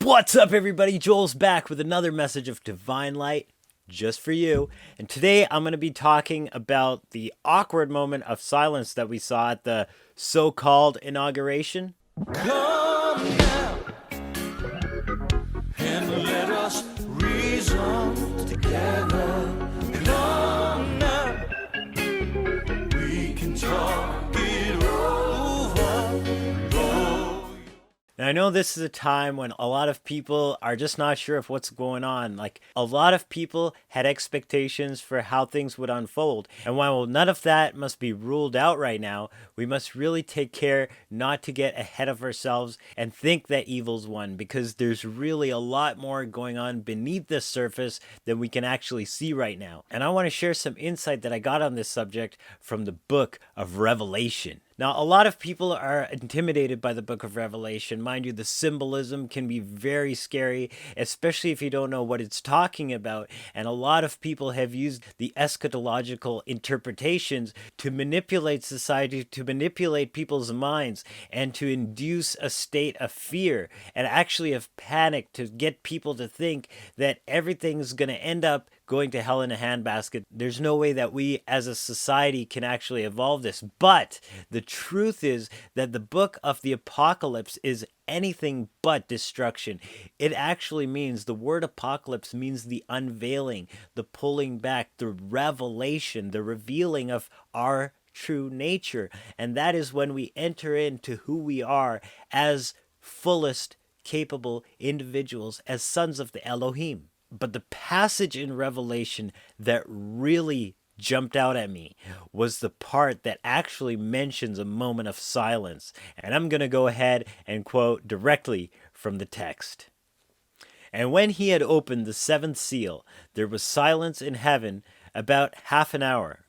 What's up, everybody? Joel's back with another message of divine light just for you. And today I'm going to be talking about the awkward moment of silence that we saw at the so-called inauguration. Come now and let us reason together. Come now, we can talk it over. Now, I know this is a time when a lot of people are just not sure of what's going on. Like, a lot of people had expectations for how things would unfold. And while none of that must be ruled out right now, we must really take care not to get ahead of ourselves and think that evil's won, because there's really a lot more going on beneath the surface than we can actually see right now. And I want to share some insight that I got on this subject from the book of Revelation. Now, a lot of people are intimidated by the book of Revelation. Mind you, the symbolism can be very scary, especially if you don't know what it's talking about. And a lot of people have used the eschatological interpretations to manipulate society, to manipulate people's minds, and to induce a state of fear and actually of panic, to get people to think that everything's going to end up going to hell in a handbasket. There's no way that we as a society can actually evolve this. But the truth is that the book of the apocalypse is anything but destruction. It actually means, the word apocalypse means the unveiling, the pulling back, the revelation, the revealing of our true nature. And that is when we enter into who we are as fullest capable individuals, as sons of the Elohim. But the passage in Revelation that really jumped out at me was the part that actually mentions a moment of silence. And I'm going to go ahead and quote directly from the text. "And when he had opened the seventh seal, there was silence in heaven about half an hour."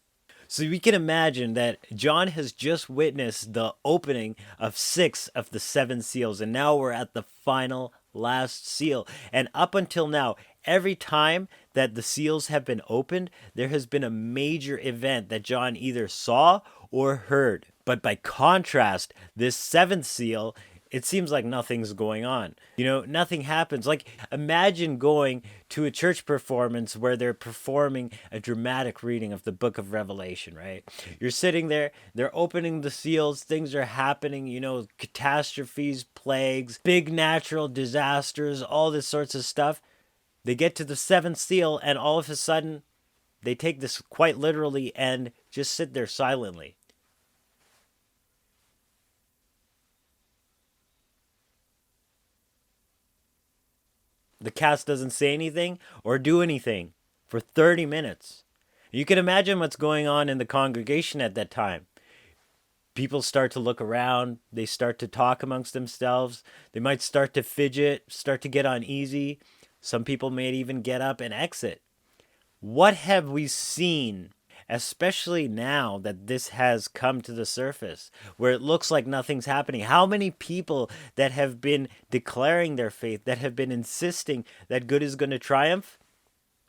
So we can imagine that John has just witnessed the opening of 6 of the 7 seals, and now we're at the final last seal. And up until now, every time that the seals have been opened, there has been a major event that John either saw or heard. But by contrast, this 7th seal, it seems like nothing's going on. Nothing happens. Like, imagine going to a church performance where they're performing a dramatic reading of the book of Revelation, right? You're sitting there, they're opening the seals, things are happening, catastrophes, plagues, big natural disasters, all this sorts of stuff. They get to the 7th seal, and all of a sudden, they take this quite literally and just sit there silently. The cast doesn't say anything or do anything for 30 minutes. You can imagine what's going on in the congregation at that time. People start to look around. They start to talk amongst themselves. They might start to fidget, start to get uneasy. Some people may even get up and exit. What have we seen, especially now that this has come to the surface, where it looks like nothing's happening? How many people that have been declaring their faith, that have been insisting that good is going to triumph,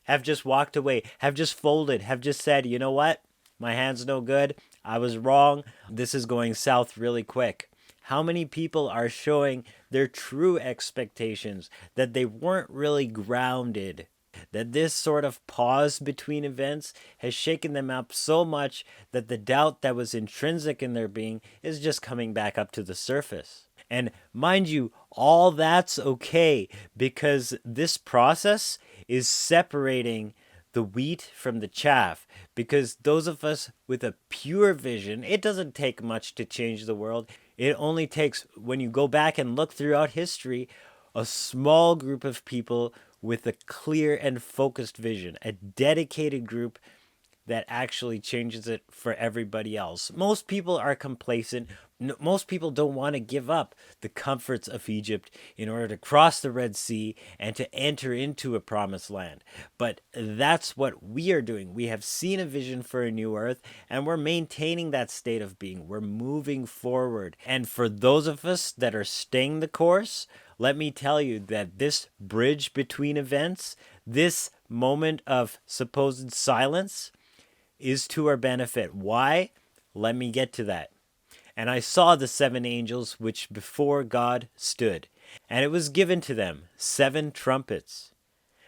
have just walked away, have just folded, have just said, you know what? My hand's no good. I was wrong. This is going south really quick. How many people are showing their true expectations, that they weren't really grounded, that this sort of pause between events has shaken them up so much that the doubt that was intrinsic in their being is just coming back up to the surface? And mind you, all that's okay, because this process is separating the wheat from the chaff. Because those of us with a pure vision, it doesn't take much to change the world. It only takes, when you go back and look throughout history, a small group of people with a clear and focused vision, a dedicated group that actually changes it for everybody else. Most people are complacent. Most people don't want to give up the comforts of Egypt in order to cross the Red Sea and to enter into a promised land. But that's what we are doing. We have seen a vision for a new earth, and we're maintaining that state of being. We're moving forward. And for those of us that are staying the course, let me tell you that this bridge between events, this moment of supposed silence, is to our benefit. Why? Let me get to that. And I saw the 7 angels which before God stood, And it was given to them 7 trumpets.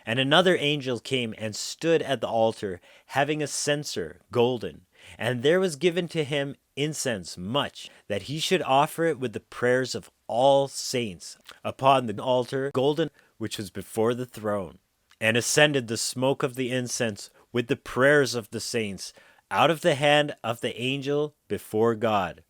And another angel came and stood at the altar, having a censer, golden. And there was given to him incense much, that he should offer it with the prayers of all saints upon the altar, golden, which was before the throne. And ascended the smoke of the incense with the prayers of the saints out of the hand of the angel before God.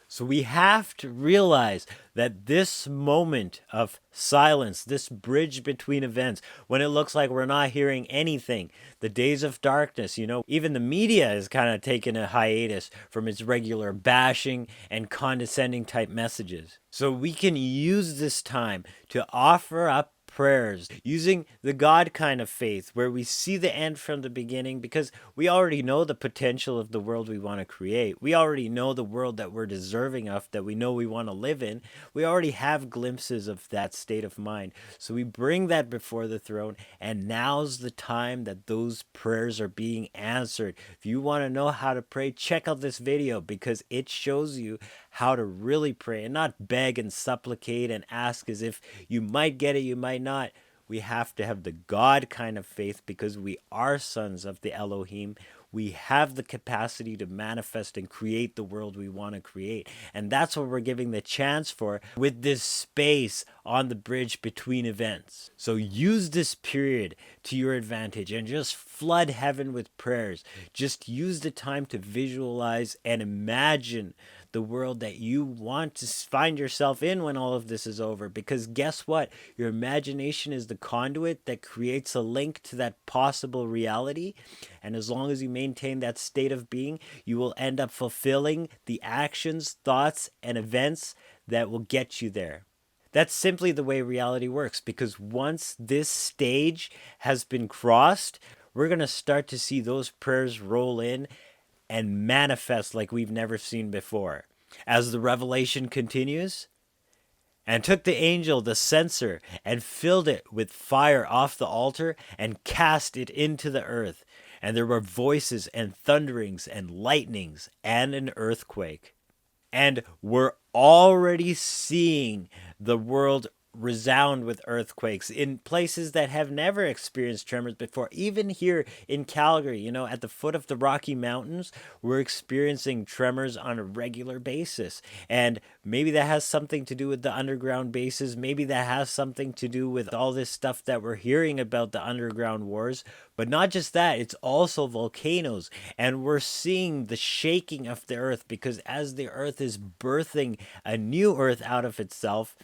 So we have to realize that this moment of silence, this bridge between events, when it looks like we're not hearing anything, the days of darkness, even the media is kind of taking a hiatus from its regular bashing and condescending type messages. So we can use this time to offer up prayers using the God kind of faith where we see the end from the beginning, because we already know the potential of the world we want to create. We already know the world that we're deserving of, that we know we want to live in. We already have glimpses of that state of mind. So we bring that before the throne, and now's the time that those prayers are being answered. If you want to know how to pray, check out this video, because it shows you how to really pray and not beg and supplicate and ask as if you might get it, you might not. We have to have the God kind of faith, because we are sons of the Elohim. We have the capacity to manifest and create the world we want to create. And that's what we're giving the chance for with this space on the bridge between events. So use this period to your advantage and just flood heaven with prayers. Just use the time to visualize and imagine the world that you want to find yourself in when all of this is over. Because guess what? Your imagination is the conduit that creates a link to that possible reality. And as long as you maintain that state of being, you will end up fulfilling the actions, thoughts, and events that will get you there. That's simply the way reality works, because once this stage has been crossed, we're going to start to see those prayers roll in and manifest like we've never seen before. As the revelation continues, and took the angel the censer and filled it with fire off the altar and cast it into the earth. And there were voices and thunderings and lightnings and an earthquake. And we're already seeing the world resound with earthquakes in places that have never experienced tremors before. Even here in Calgary, at the foot of the Rocky Mountains, we're experiencing tremors on a regular basis. And maybe that has something to do with the underground bases. Maybe that has something to do with all this stuff that we're hearing about the underground wars. But not just that, it's also volcanoes. And we're seeing the shaking of the earth, because as the earth is birthing a new earth out of itself,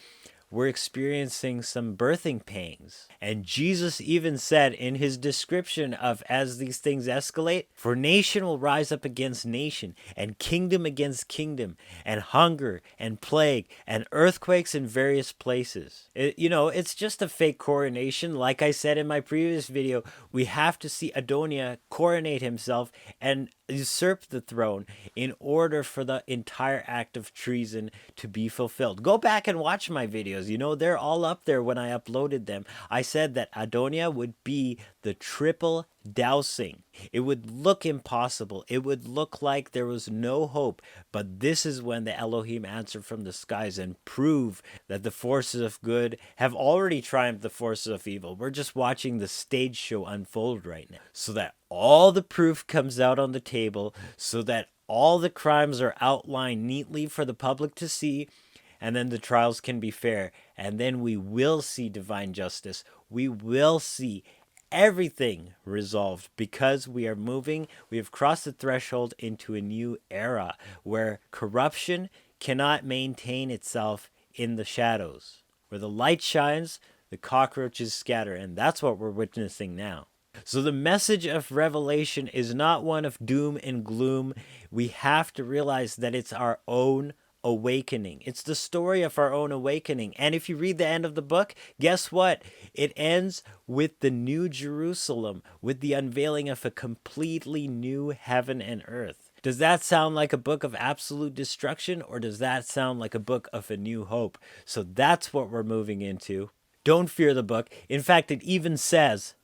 we're experiencing some birthing pangs. And Jesus even said in his description of as these things escalate, for nation will rise up against nation, and kingdom against kingdom, and hunger and plague and earthquakes in various places. It's just a fake coronation. Like I said in my previous video, we have to see Adonai coronate himself and usurp the throne in order for the entire act of treason to be fulfilled. Go back and watch my videos. They're all up there when I uploaded them. I said that Adonai would be the triple dousing. It would look impossible. It would look like there was no hope. But this is when the Elohim answer from the skies and prove that the forces of good have already triumphed the forces of evil. We're just watching the stage show unfold right now, so that all the proof comes out on the table, so that all the crimes are outlined neatly for the public to see, and then the trials can be fair. And then we will see divine justice. We will see everything resolved, because we have crossed the threshold into a new era where corruption cannot maintain itself in the shadows. Where the light shines, the cockroaches scatter. And that's what we're witnessing now. So the message of Revelation is not one of doom and gloom. We have to realize that it's our own awakening. It's the story of our own awakening. And if you read the end of the book, guess what? It ends with the new Jerusalem, with the unveiling of a completely new heaven and earth. Does that sound like a book of absolute destruction, or does that sound like a book of a new hope? So that's what we're moving into. Don't fear the book. In fact, it even says,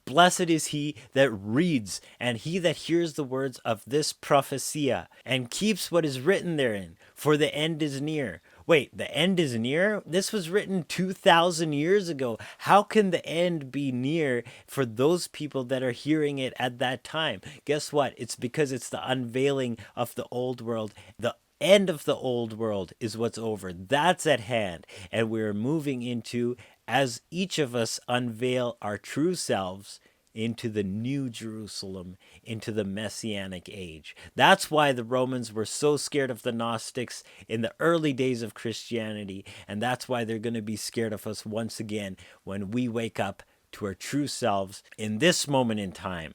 blessed is he that reads, and he that hears the words of this prophecia, and keeps what is written therein, for the end is near. Wait, the end is near? This was written 2,000 years ago. How can the end be near for those people that are hearing it at that time? Guess what? It's because it's the unveiling of the old world. The end of the old world is what's over. That's at hand. And we're moving into, as each of us unveil our true selves, into the new Jerusalem, into the Messianic age. That's why the Romans were so scared of the Gnostics in the early days of Christianity, and that's why they're going to be scared of us once again when we wake up to our true selves in this moment in time.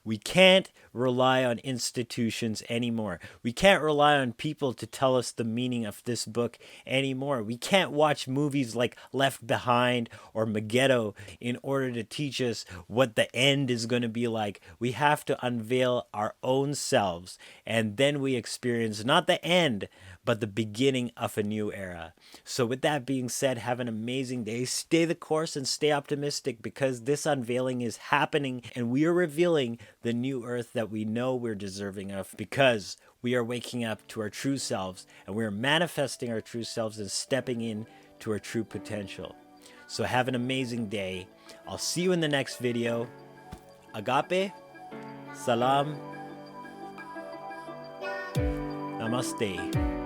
We can't rely on institutions anymore. We can't rely on people to tell us the meaning of this book anymore. We can't watch movies like Left Behind or Megiddo in order to teach us what the end is going to be like. We have to unveil our own selves, and then we experience not the end, but the beginning of a new era. So with that being said, have an amazing day. Stay the course and stay optimistic, because this unveiling is happening and we are revealing the new earth that we know we're deserving of, because we are waking up to our true selves and we're manifesting our true selves and stepping in to our true potential. So have an amazing day. I'll see you in the next video. Agape, Salaam, Namaste.